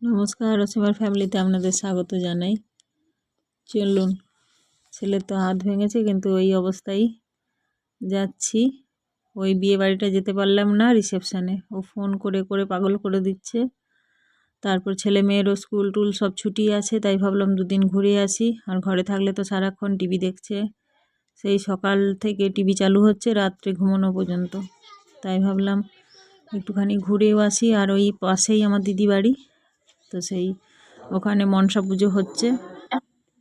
নমস্কার, অসীমার ফ্যামিলিতে আপনাদের স্বাগত জানাই। চলুন, ছেলের তো হাত ভেঙেছে কিন্তু ওই অবস্থায় যাচ্ছি। ওই বিয়ে বাড়িটা যেতে পারলাম না, রিসেপশানে ও ফোন করে করে পাগল করে দিচ্ছে। তারপর ছেলে মেয়েরও স্কুল টুল সব ছুটি আছে, তাই ভাবলাম দুদিন ঘুরে আসি। আর ঘরে থাকলে তো সারাক্ষণ টিভি দেখছে, সেই সকাল থেকে টিভি চালু হচ্ছে রাত্রে ঘুমানো পর্যন্ত। তাই ভাবলাম একটুখানি ঘুরেও আসি। আর ওই পাশেই আমার দিদি বাড়ি, তো সেই ওখানে মনসা পুজো হচ্ছে।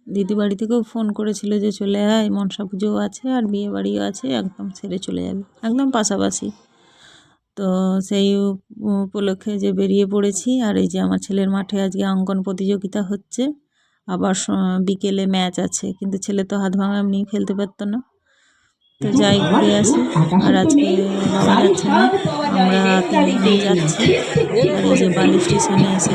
দিদি বাড়ি থেকেও ফোন করেছিল যে চলে আয়, মনসা পুজোও আছে আর বিয়ে বাড়িও আছে, একদম সেরে চলে যাবে, একদম পাশাপাশি। তো সেই উপলক্ষে যে বেরিয়ে পড়েছি। আর এই যে আমার ছেলের মাঠে আজকে অঙ্কন প্রতিযোগিতা হচ্ছে, আবার বিকেলে ম্যাচ আছে, কিন্তু ছেলে তো হাত ভাঙা এমনি খেলতে পারতো না। তো যাই ঘুরে আসি। আর আজকে বাবা যাচ্ছে না, আমরা তিনজনেই যাচ্ছি। আর এই যে বালি স্টেশনে এসে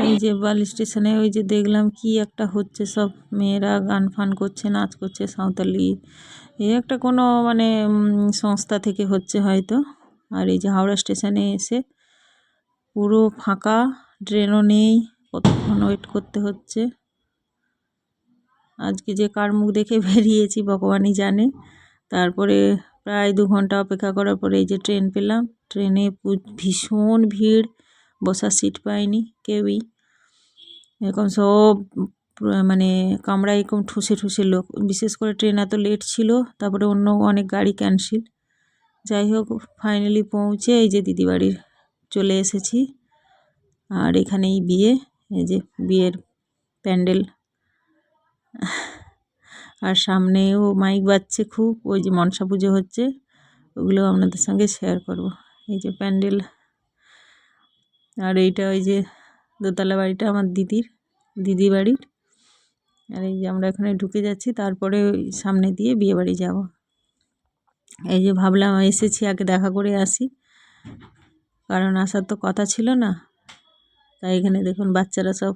এই যে বালি স্টেশনে ওই যে দেখলাম কি একটা হচ্ছে, সব মেয়েরা গান ফান করছে, নাচ করছে, সাঁওতালি এই একটা কোনো মানে সংস্থা থেকে হচ্ছে হয়তো। আর এই যে হাওড়া স্টেশনে এসে পুরো ফাঁকা, ট্রেনও নেই, কতক্ষণ ওয়েট করতে হচ্ছে। আজকে যে কার মুখ দেখে বেরিয়েছি ভগবানই জানে। তারপরে প্রায় 2 ঘন্টা অপেক্ষা করার পরে এই যে ট্রেন পেলাম। ট্রেনে ভীষণ ভিড়, বসার সিট পাইনি কেউই, এরকম সব মানে কামরায় এরকম ঠুসে ঠুসে লোক। বিশেষ করে ট্রেন এত লেট ছিল, তারপরে অন্য অনেক গাড়ি ক্যান্সেল। যাই হোক, ফাইনালি পৌঁছে এই যে দিদি বাড়ির চলে এসেছি। আর এখানেই বিয়ে, এই যে বিয়ের প্যান্ডেল। আর সামনেও মাইক বাজছে খুব, ওই যে মনসা পুজো হচ্ছে, ওগুলো আপনাদের সঙ্গে শেয়ার করব। এই যে প্যান্ডেল। আর এইটা ওই যে দোতলা বাড়িটা আমার দিদি বাড়ির। আর এই যে আমরা এখানে ঢুকে যাচ্ছি, তারপরে ওই সামনে দিয়ে বিয়ে বাড়ি যাব। এই যে ভাবলাম এসেছি আগে দেখা করে আসি, কারণ আসার তো কথা ছিল না। তাই এখানে দেখুন বাচ্চারা সব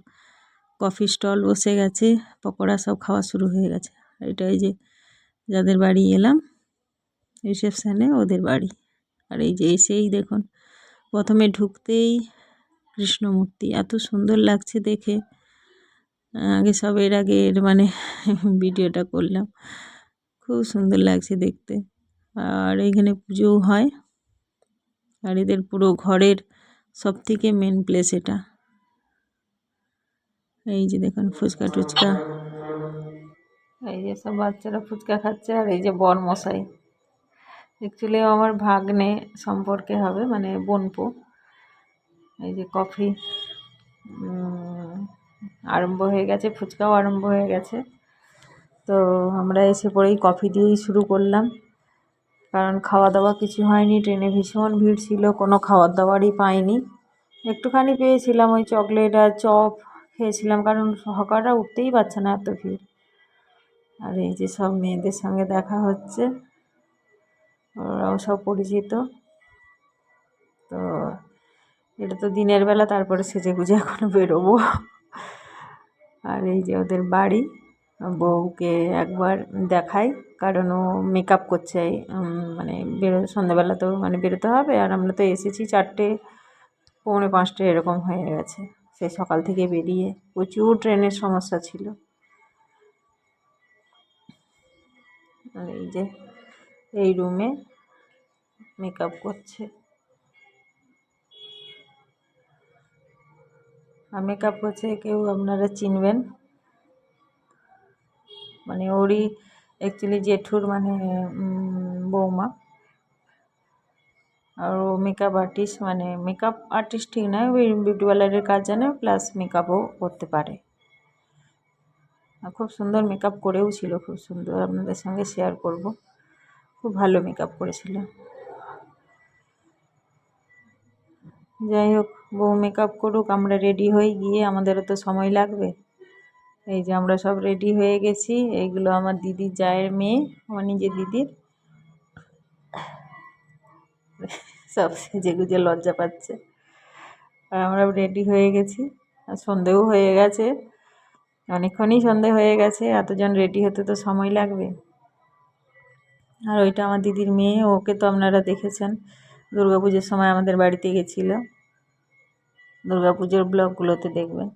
কফি স্টল বসে গেছে, পকোড়া সব খাওয়া শুরু হয়ে গেছে। এটা এই যে যাদের বাড়ি এলাম রিসেপশানে, ওদের বাড়ি। আর এই যে এসেই দেখুন প্রথমে ঢুকতেই কৃষ্ণ মূর্তি, এত সুন্দর লাগছে দেখে। আগে সব এর মানে ভিডিওটা করলাম, খুব সুন্দর লাগছে দেখতে। আর এখানে পুজোও হয়। আর এদের পুরো ঘরের সব থেকে মেন প্লেস এটা। এই যে দেখুন ফুচকা টুচকা, এই যে সব বাচ্চারা ফুচকা খাচ্ছে। আর এই যে বর মশাই, অ্যাকচুয়ালি আমার ভাগ্নে সম্পর্কে হবে, মানে বোনপো। এই যে কফি আরম্ভ হয়ে গেছে, ফুচকাও আরম্ভ হয়ে গেছে। তো আমরা এসে পরেই কফি দিয়েই শুরু করলাম, কারণ খাওয়া দাওয়া কিছু হয়নি। ট্রেনে ভীষণ ভিড় ছিল, কোনো খাবার দাবারই পাইনি। একটুখানি পেয়েছিলাম ওই চকলেট আর চপ খেয়েছিলাম, কারণ হকাররা উঠতেই পারছে না, এত ভিড়। আর এই যে সব মেয়েদের সঙ্গে দেখা হচ্ছে, ওরাও সব পরিচিত। তো এটা তো দিনের বেলা, তারপরে সেজে গুজে এখনো বেরোবো। আর এই যে ওদের বাড়ি, বউকে একবার দেখাই, কারণ ও মেকআপ করছে। মানে সন্ধ্যাবেলা তো মানে বেরোতে হবে। আর আমরা তো এসেছি 4টে, পৌনে 5টে এরকম হয়ে গেছে। সে সকাল থেকে বেরিয়ে প্রচুর ট্রেনের সমস্যা ছিল। আর এই যে এই রুমে মেকআপ করছে। আর মেকআপ করছে কেউ আপনারা চিনবেন, মানে ওরই অ্যাকচুয়ালি জেঠুর মানে বৌমা। আর ও মেকআপ আর্টিস্ট, মানে মেকআপ আর্টিস্ট ঠিক নয়, ওই বিউটি পার্লারের কাজ জানে, প্লাস মেকআপও করতে পারে। আর খুব সুন্দর মেকআপ করেও ছিল, খুব সুন্দর, আপনাদের সঙ্গে শেয়ার করব। খুব ভালো মেকআপ করেছিল। যাই হোক, বউ মেকআপ করুক, আমরা রেডি হয়ে গিয়ে, আমাদেরও তো সময় লাগবে। এই যে আমরা সব রেডি হয়ে গেছি। এইগুলো আমার দিদির জায়ের মেয়ে, আমার নিজের দিদির। সব সেজে গুজে লজ্জা পাচ্ছে। আর আমরা রেডি হয়ে গেছি, আর সন্ধেও হয়ে গেছে। অনেকক্ষণই সন্ধে হয়ে গেছে, এতজন রেডি হতে তো সময় লাগবে। আর ওইটা আমার দিদির মেয়ে, ওকে তো আপনারা দেখেছেন দুর্গাপুজোর সময় আমাদের বাড়িতে গেছিলো, দুর্গাপুজোর ব্লগগুলোতে দেখবেন।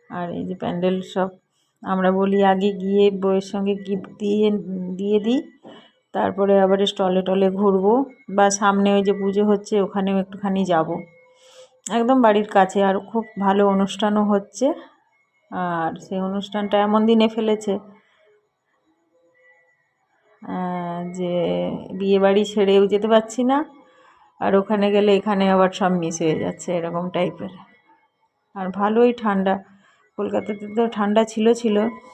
আর এই যে প্যান্ডেল সব, আমরা বলি আগে গিয়ে বইয়ের সঙ্গে গিফট দিয়ে দিই, তারপরে আবার স্টলে টলে ঘুরবো, বা সামনে ওই যে পুজো হচ্ছে ওখানেও একটুখানি যাব। একদম বাড়ির কাছে, আর খুব ভালো অনুষ্ঠানও হচ্ছে। আর সেই অনুষ্ঠানটা এমন দিনে ফেলেছে যে বিয়েবাড়ি ছেড়েও যেতে পারছি না, আর ওখানে গেলে এখানে আবার সব মিস হয়ে যাচ্ছে, এরকম টাইপের। আর ভালোই ঠান্ডা, কলকাতাতে তো ঠান্ডা ছিল,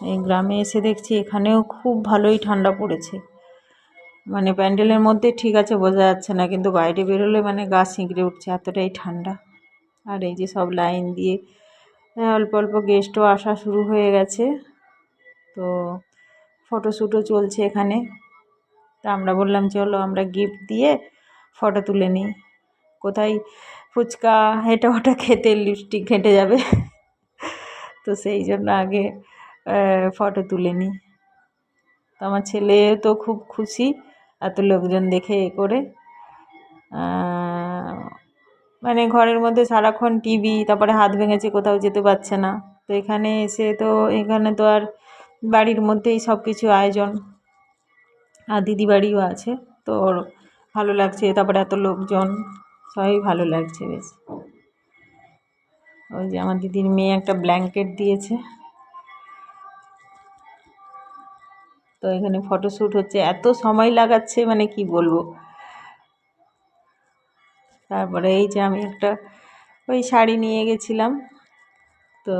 এই গ্রামে এসে দেখছি এখানেও খুব ভালোই ঠান্ডা পড়েছে। মানে প্যান্ডেলের মধ্যে ঠিক আছে বোঝা যাচ্ছে না, কিন্তু বাইরে বেরোলে মানে গা শিঁকড়ে উঠছে, এতটাই ঠান্ডা। আর এই যে সব লাইন দিয়ে অল্প অল্প গেস্টও আসা শুরু হয়ে গেছে, তো ফটোশ্যুটও চলছে এখানে। তা আমরা বললাম চলো আমরা গিফট দিয়ে ফটো তুলে নিই, কোথায় ফুচকা এটা ওটা খেতে লিপস্টিক ঘেঁটে যাবে, তো সেই জন্য আগে ফটো তুলে নিই। তো আমার ছেলে তো খুব খুশি এত লোকজন দেখে করে। মানে ঘরের মধ্যে সারাক্ষণ টিভি, তারপরে হাত ভেঙেছে কোথাও যেতে পারছে না, তো এখানে এসে তো এখানে তো আর বাড়ির মধ্যেই সব কিছু আয়োজন, আর দিদি বাড়িও আছে, তো ওর ভালো লাগছে। তারপরে এত লোকজন, সবই ভালো লাগছে বেশ। ওই যে আমার দিদির মেয়ে একটা ব্ল্যাঙ্কেট দিয়েছে, তো এখানে ফটোশ্যুট হচ্ছে, এত সময় লাগাচ্ছে মানে কি বলবো। তারপরে এই যে আমি একটা ওই শাড়ি নিয়ে গেছিলাম, তো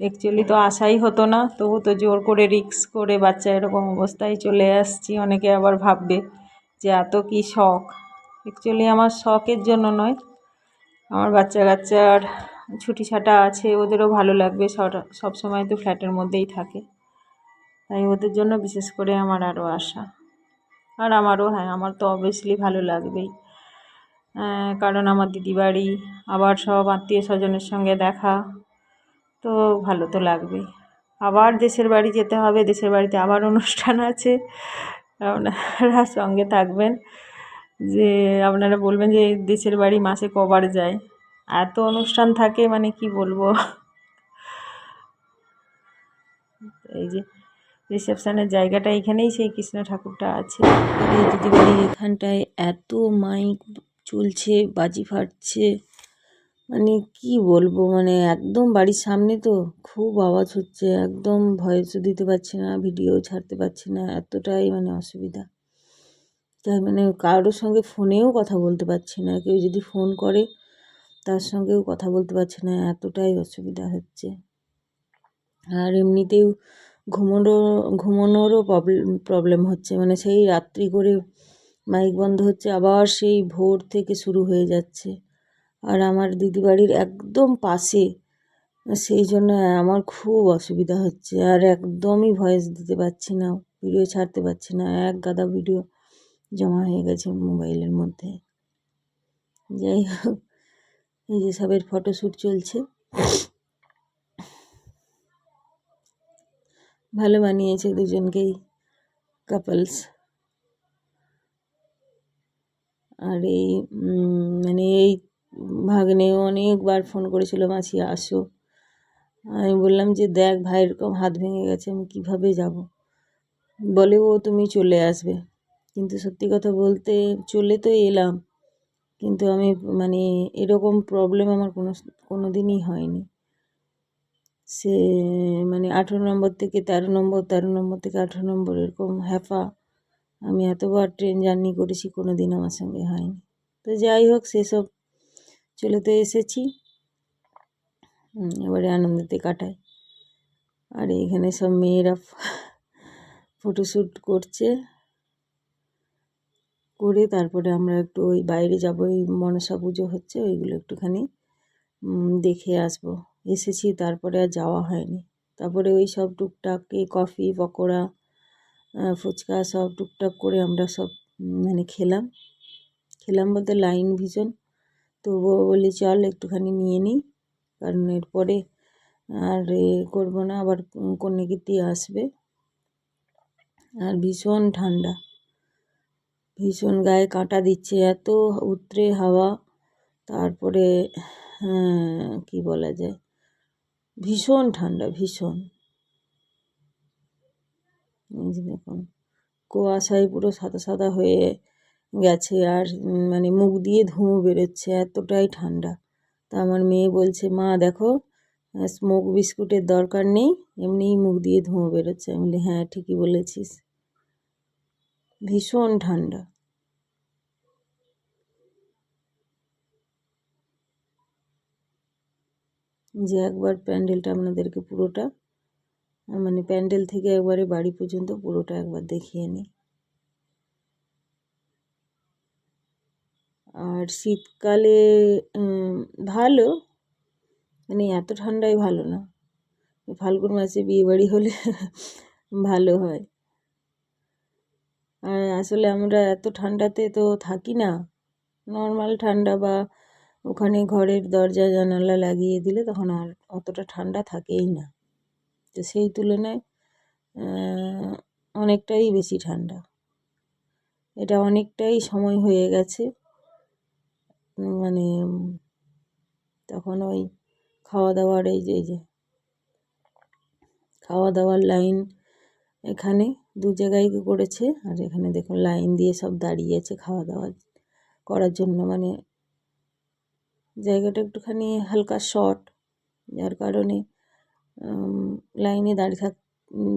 অ্যাকচুয়ালি তো আসাই হতো না, তবু তো জোর করে রিস্ক করে বাচ্চা এরকম অবস্থায় চলে আসছি। অনেকে আবার ভাববে যে এত কি শখ, অ্যাকচুয়ালি আমার শখের জন্য নয়, আমার বাচ্চা কাচ্চার ছুটি ছাটা আছে, ওদেরও ভালো লাগবে, সব সময় তো ফ্ল্যাটের মধ্যেই থাকে, তাই ওদের জন্য বিশেষ করে আমার আরও আশা। আর আমারও, হ্যাঁ আমার তো অবভিয়াসলি ভালো লাগবেই, কারণ আমার দিদি বাড়ি, আবার সব আত্মীয় স্বজনের সঙ্গে দেখা, তো ভালো তো লাগবেই। আবার দেশের বাড়ি যেতে হবে, দেশের বাড়িতে আবার অনুষ্ঠান আছে, আপনারা সঙ্গে থাকবেন। যে আপনারা বলবেন যে দেশের বাড়ি মাসে কবার যায়, এত অনুষ্ঠান থাকে মানে কি বলবো। এই যে রিসেপশনের জায়গাটা, এখানেই সেই কৃষ্ণ ঠাকুরটা আছে। এই দিদিবাড়ির এখানটায় এত মাইক চলছে, বাজি ফাটছে, মানে কি বলবো, মানে একদম বাড়ির সামনে তো খুব আওয়াজ হচ্ছে, একদম ভয়েসও দিতে পারছি না, ভিডিও ছাড়তে পারছি না, এতটাই মানে অসুবিধা। তাই মানে কারোর সঙ্গে ফোনেও কথা বলতে পারছি না, কেউ যদি ফোন করে তার সঙ্গেও কথা বলতে পারছি না, এতটাই অসুবিধা হচ্ছে। আর এমনিতেও ঘুমানোরও প্রবলেম হচ্ছে, মানে সেই রাত্রি করে মাইক বন্ধ হচ্ছে, আবার সেই ভোর থেকে শুরু হয়ে যাচ্ছে। আর আমার দিদিবাড়ির একদম পাশে, সেই জন্য আমার খুব অসুবিধা হচ্ছে, আর একদমই ভয়েস দিতে পারছি না, ভিডিও ছাড়তে পারছি না, এক গাদা ভিডিও জমা হয়ে গেছে মোবাইলের মধ্যে। যাই হোক, এই যে সবের ফটোশ্যুট চলছে, ভালো বানিয়েছে দুজনকেই, কাপলস। আর এই মানে এই ভাগ্নেও অনেকবার ফোন করেছিল, মাসি আসো। আমি বললাম যে দেখ ভাই এরকম হাত ভেঙে গেছে, আমি কীভাবে যাব। বলে ও তুমি চলে আসবে, কিন্তু সত্যি কথা বলতে চলে তো এলাম, কিন্তু আমি মানে এরকম প্রবলেম আমার কোনো দিনই হয়নি। সে মানে 18 নম্বর থেকে 13 নম্বর, 13 নম্বর থেকে 18 নম্বর, এরকম হ্যাপা আমি এতবার ট্রেন জার্নি করেছি, কোনো দিন আমার সঙ্গে হয়নি। তো যাই হোক, সেসব চলে তো এসেছি, এবারে আনন্দতে কাটাই। আর এইখানে সব মেয়েরা ফটোশ্যুট করছে, করে তারপরে আমরা একটু ওই বাইরে যাব, ওই মনসা পুজো হচ্ছে, ওইগুলো একটুখানি দেখে আসবো। এসেছি, তারপরে আর যাওয়া হয়নি। তারপরে ওই সব টুকটাক এই কফি পকোড়া ফুচকা সব টুকটাক করে আমরা সব মানে খেলাম বলতে লাইন ভীষণ, তবুও বলি চল একটুখানি নিয়ে নিই, কারণ এরপরে আর করবো না, আবার কন্যাকীর্তি আসবে। আর ভীষণ ঠান্ডা, ভীষণ গায়ে কাঁটা দিচ্ছে, এত উতরে হাওয়া। তারপরে কি বলা যায়, ভীষণ ঠান্ডা, ভীষণ। এই যে দেখুন, কুয়াশায় পুরো সাদা সাদা হয়ে গেছে, আর মানে মুখ দিয়ে ধুঁয়ো বেরোচ্ছে, এতটাই ঠান্ডা। তা আমার মেয়ে বলছে, মা দেখো স্মোক বিস্কুটের দরকার নেই, এমনিই মুখ দিয়ে ধুঁয়ো বেরোচ্ছে। আমি বলি হ্যাঁ ঠিকই বলেছিস, ভীষণ ঠান্ডা। যে একবার প্যান্ডেলটা আপনাদেরকে পুরোটা, মানে প্যান্ডেল থেকে একবারে বাড়ি পর্যন্ত পুরোটা একবার দেখিয়ে নিই। আর শীতকালে ভালো, মানে এত ঠান্ডায় ভালো না। ফাল্গুন মাসে বিয়েবাড়ি হলে ভালো হয়। আর আসলে আমরা এত ঠান্ডাতে তো থাকি না, নর্মাল ঠান্ডা, বা ওখানে ঘরের দরজা জানালা লাগিয়ে দিলে তখন আর অতটা ঠান্ডা থাকেই না। তো সেই তুলনায় অনেকটাই বেশি ঠান্ডা। এটা অনেকটাই সময় হয়ে গেছে, মানে তখন ওই খাওয়া দাওয়ার এই যে খাওয়া দাওয়ার লাইন এখানে দু জায়গায় করেছে, আর এখানে দেখুন লাইন দিয়ে সব দাঁড়িয়েছে খাওয়া দাওয়া করার জন্য। মানে জায়গাটা একটুখানি হালকা শর্ট, যার কারণে লাইনে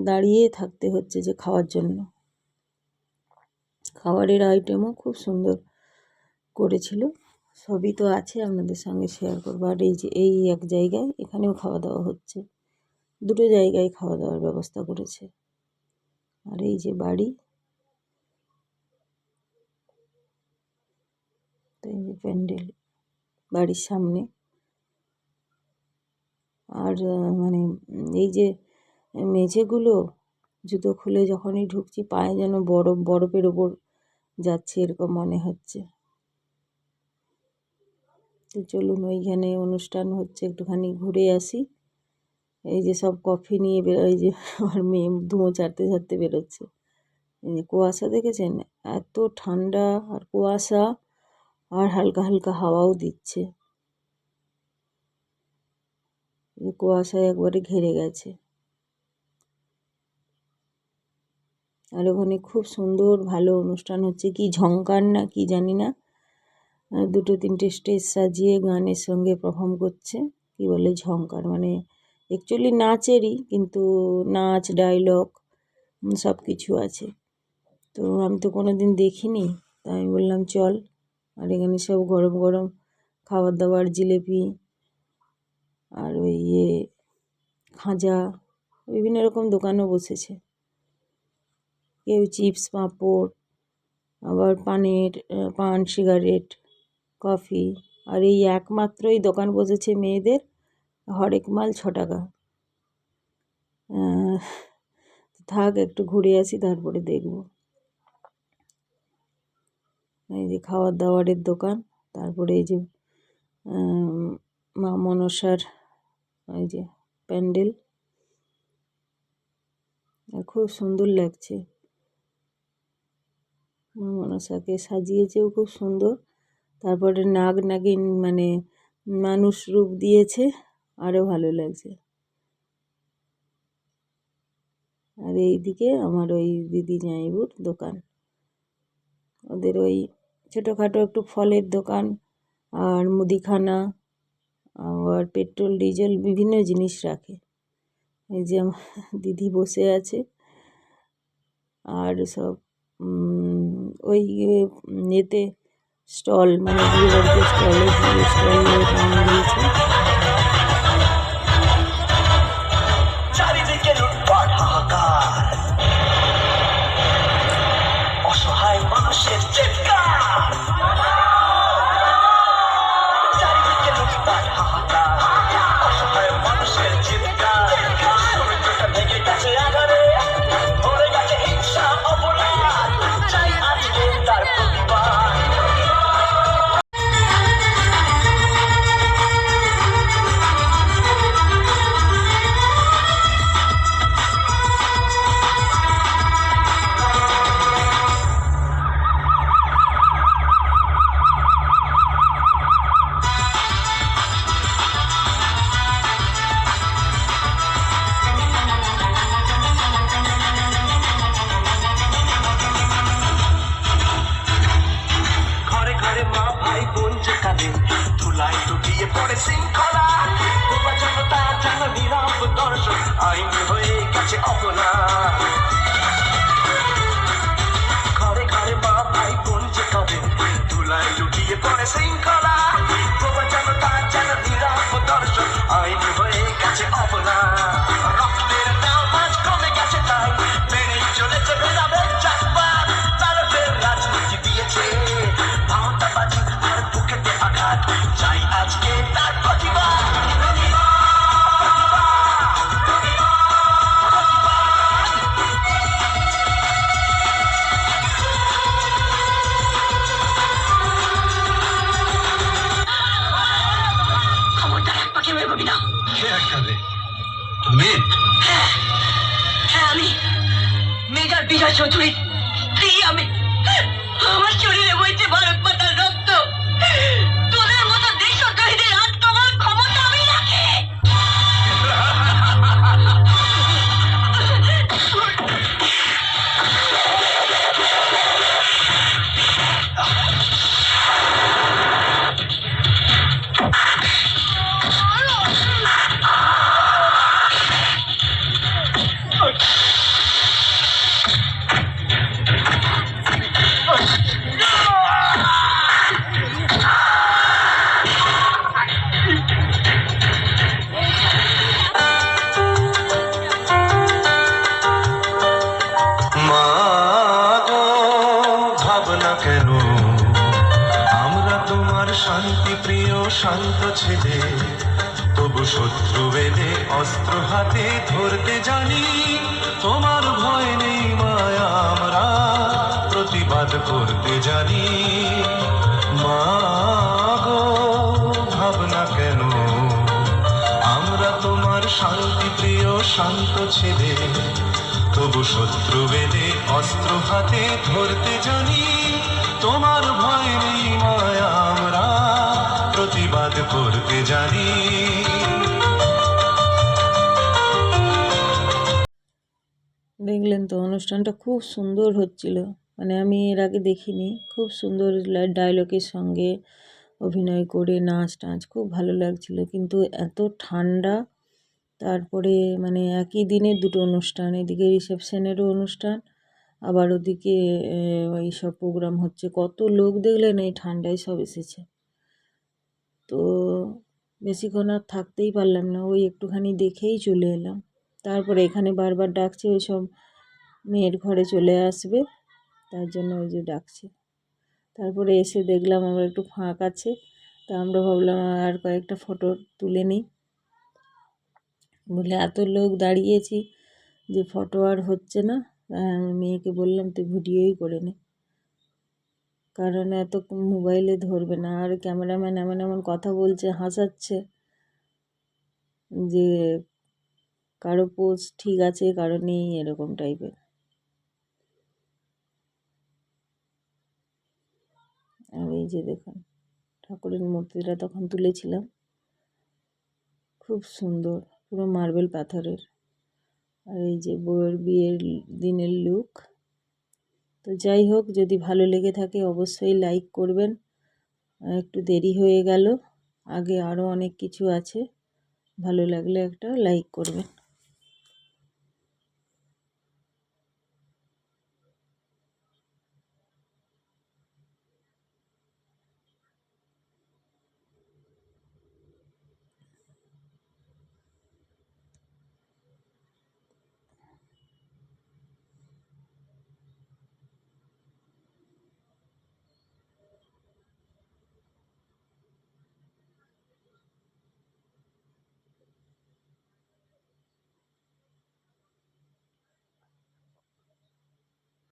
দাঁড়িয়ে থাকতে হচ্ছে যে খাওয়ার জন্য। খাবারের আইটেমও খুব সুন্দর করেছিল, সবই তো আছে আপনাদের সঙ্গে শেয়ার করবো। আর এই যে এই এক জায়গায় এখানেও খাওয়া দাওয়া হচ্ছে, দুটো জায়গায় খাওয়া দাওয়ার ব্যবস্থা করেছে। আর এই যে বাড়ি, তো এই যে প্যান্ডেল বাড়ির সামনে। আর মানে এই যে মেঝেগুলো জুতো খুলে যখনই ঢুকছি পায়ে যেন বরফের ওপর যাচ্ছে এরকম মনে হচ্ছে। তো চলুন, ওইখানে অনুষ্ঠান হচ্ছে, একটুখানি ঘুরে আসি। এই যে সব কফি নিয়ে এই যে আমার মেয়ে ধুঁয়ো ছাড়তে ছাড়তে বেরোচ্ছে। এই যে কুয়াশা দেখেছেন, এত ঠান্ডা আর কুয়াশা, আর হালকা হালকা হাওয়াও দিচ্ছে, কুয়াশায় একবারে ঘিরে গেছে। আর ওখানে খুব সুন্দর ভালো অনুষ্ঠান হচ্ছে, কি ঝঙ্কার না কি জানি না, দুটো তিনটে স্টেজ সাজিয়ে গানের সঙ্গে পারফর্ম করছে। কি বলে ঝঙ্কার, মানে অ্যাকচুয়ালি নাচেরই, কিন্তু নাচ ডায়লগ সব কিছু আছে। তো আমি তো কোনো দিন দেখিনি, তাই আমি বললাম চল। আর এখানে সব গরম গরম খাবার দাবার, জিলেপি আর ওই খাজা, বিভিন্ন রকম দোকানও বসেছে। কেউ চিপস পাঁপড়, আবার পান সিগারেট, কফি। আর এই একমাত্রই দোকান বসেছে মেয়েদের, হরেক মাল 6 টাকা। থাক একটু ঘুরে আসি তারপরে দেখব। এই যে খাবার দাবারের দোকান, তারপরে এই যে মা মনসার এই যে প্যান্ডেল, খুব সুন্দর লাগছে। মা মনসাকে সাজিয়েছেও খুব সুন্দর। তারপরে নাগ নাগিন মানে মানুষ রূপ দিয়েছে, আরও ভালো লাগছে। আর এইদিকে আমার ওই দিদি জামাইবুর দোকান, ওদের ওই ছোটোখাটো একটু ফলের দোকান আর মুদিখানা, আবার পেট্রোল ডিজেল বিভিন্ন জিনিস রাখে। এই যে আমার দিদি বসে আছে, আর সব ওই এতে স্টল, মানে বিয়ে বাড়িতে স্টলে নাম দিয়েছে। চারিদিকে লুটপাট হাহাকার, অসহায় মানুষের চিৎকার, চারিদিকে লুটপাট হাহাকার, অসহায় মানুষের চিৎকার। সূর্যটা ভেঙে গেছে আধারে, ভরে গেছে হিংসা অপরাধ, চাই আজকে তার প্রতিবাদ। বিনা চৌধুরী আমি আমার শরীরে বইছে ভারত মাতার রক্ত। তোদের মতো দেশদ্রোহীদের আটকাবার ক্ষমতা আমি রাখি। কেন আমরা তোমার শান্তি প্রিয় শান্ত ছেলে, তবু শত্রু এলে অস্ত্র হাতে ধরতে জানি। তোমার ভয় নেই মায়া, আমরা প্রতিবাদ করতে জানি। মা গো ভাবনা কেন আমরা তোমার শান্তি প্রিয় শান্ত ছেলে, তবু শত্রু এলে অস্ত্র হাতে ধরতে জানি। তোমার ভয় নেই মায়া, আমরা প্রতিবাদ করতে জানি। দেখলেন তো, অনুষ্ঠানটা খুব সুন্দর হচ্ছিল, মানে আমি এর আগে দেখিনি। খুব সুন্দর ডায়লগের সঙ্গে অভিনয় করে নাচ টাচ খুব ভালো লাগছিল। কিন্তু এত ঠান্ডা, তারপরে মানে একই দিনে দুটো অনুষ্ঠান, এদিকে রিসেপশনেরও অনুষ্ঠান, আবার ওদিকে এইসব প্রোগ্রাম হচ্ছে। কত লোক দেখলেন, এই ঠান্ডায় সব এসেছে। তো বেশিক্ষণ আর থাকতেই পারলাম না, ওই একটুখানি দেখেই চলে এলাম। তারপরে এখানে বারবার ডাকছে ওই সব মেয়ের ঘরে চলে আসবে, তার জন্য ওই যে ডাকছে। তারপরে এসে দেখলাম আমরা একটু ফাঁক আছে, তা আমরা ভাবলাম আর কয়েকটা ফটো তুলে নিই বলে এত লোক দাঁড়িয়েছি যে ফটো আর হচ্ছে না। আমি মেয়েকে বললাম তুই ভিডিওই করে নে, কারণ এত মোবাইলে ধরবে না। আর ক্যামেরাম্যান এমন এমন কথা বলছে, হাসাচ্ছে যে কারো পোজ ঠিক আছে কারো নেই, এরকম টাইপের। আর এই যে দেখুন ঠাকুরের মূর্তিটা তখন তুলেছিলাম, খুব সুন্দর, পুরো মার্বেল পাথরের। আর এই যে বউয়ের বিয়ের দিনের লুক। তো যাই হোক, যদি ভালো লেগে থাকে অবশ্যই লাইক করবেন। একটু দেরি হয়ে গেল, আগে আরও অনেক কিছু আছে, ভালো লাগলে একটা লাইক করবেন।